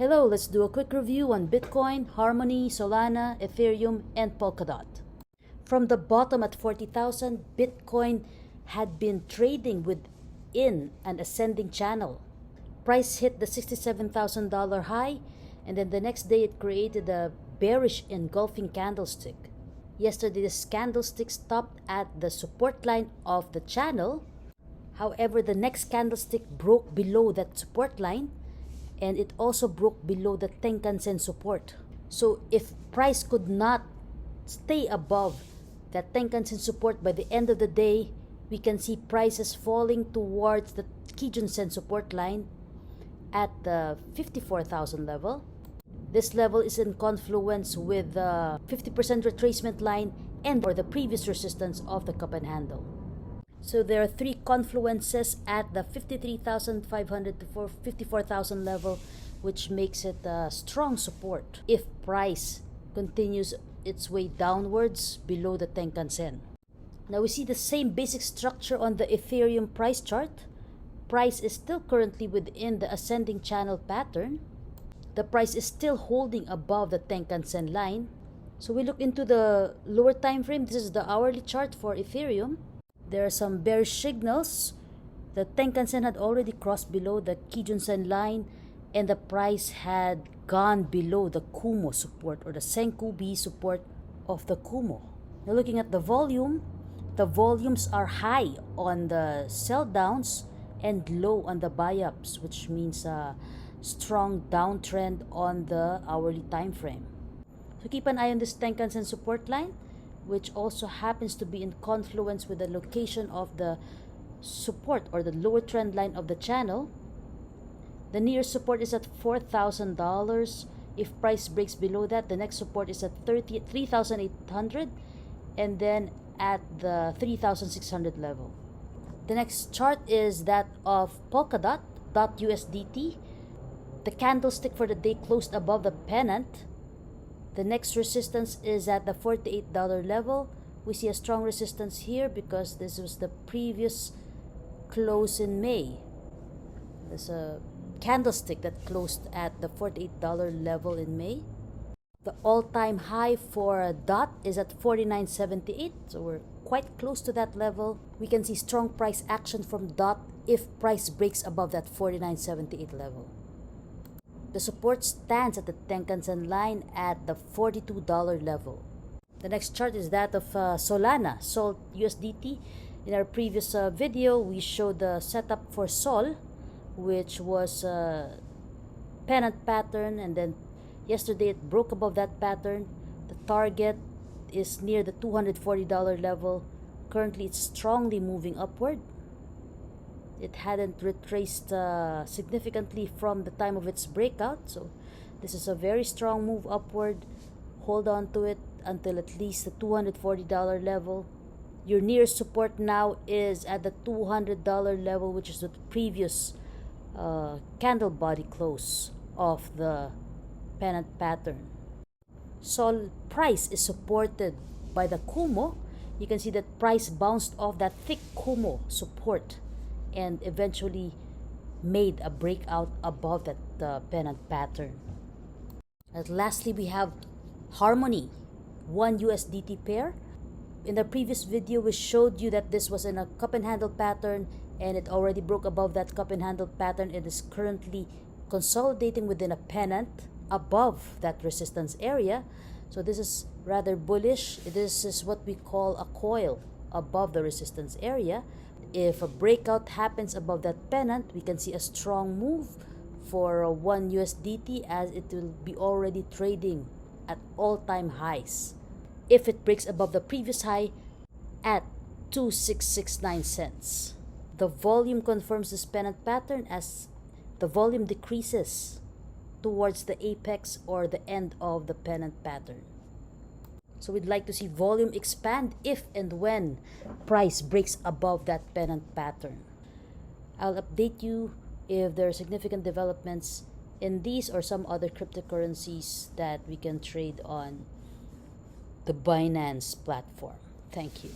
Hello, let's do a quick review on Bitcoin, Harmony, Solana, Ethereum, and Polkadot. From the bottom at 40,000, Bitcoin had been trading within an ascending channel. Price hit the $67,000 high, and then the next day it created a bearish engulfing candlestick. Yesterday, this candlestick stopped at the support line of the channel. However, the next candlestick broke below that support line, and it also broke below the Tenkan-sen support. So if price could not stay above that Tenkan-sen support by the end of the day, we can see prices falling towards the Kijun-sen support line at the 54,000 level. This level is in confluence with the 50% retracement line and or the previous resistance of the cup and handle. So there are three confluences at the 53,500 to 54,000 level, which makes it a strong support if price continues its way downwards below the Tenkan-sen. Now we see the same basic structure on the Ethereum price chart. Price is still currently within the ascending channel pattern. The price is still holding above the Tenkan-sen line. So we look into the lower time frame. This is the hourly chart for Ethereum. There are some bearish signals. The Tenkan-sen had already crossed below the Kijun-sen line, and the price had gone below the Kumo support or the Senkubi support of the Kumo. Now looking at the volumes are high on the sell downs and low on the buy-ups, which means a strong downtrend on the hourly time frame. So keep an eye on this Tenkan-sen support line, which also happens to be in confluence with the location of the support or the lower trend line of the channel. The nearest support is at $4,000. If price breaks below that, the next support is at 3,800 and then at the 3,600 level. The next chart is that of Polkadot, USDT. The candlestick for the day closed above the pennant. The next resistance is at the $48 level. We see a strong resistance here because this was the previous close in May. There's a candlestick that closed at the $48 level in May. The all-time high for a DOT is at $49.78, so we're quite close to that level. We can see strong price action from DOT if price breaks above that $49.78 level. The support stands at the Tenkan-sen line at the $42 level. The next chart is that of Solana, Sol USDT. In our previous video, we showed the setup for Sol, which was a pennant pattern, and then yesterday it broke above that pattern. The target is near the $240 level. Currently, it's strongly moving upward. It hadn't retraced significantly from the time of its breakout, so this is a very strong move upward. Hold on to it until at least the $240 level. Your nearest support now is at the $200 level, which is the previous candle body close of the pennant pattern. Sol price is supported by the Kumo. You can see that price bounced off that thick Kumo support and eventually made a breakout above that pennant pattern. And lastly, we have Harmony, one USDT pair. In the previous video, we showed you that this was in a cup and handle pattern, and it already broke above that cup and handle pattern. It is currently consolidating within a pennant above that resistance area. So this is rather bullish. This is what we call a coil above the resistance area. If a breakout happens above that pennant, we can see a strong move for one USDT, as it will be already trading at all-time highs if it breaks above the previous high at 2,669 cents. The volume confirms this pennant pattern as the volume decreases towards the apex or the end of the pennant pattern. So we'd like to see volume expand if and when price breaks above that pennant pattern. I'll update you if there are significant developments in these or some other cryptocurrencies that we can trade on the Binance platform. Thank you.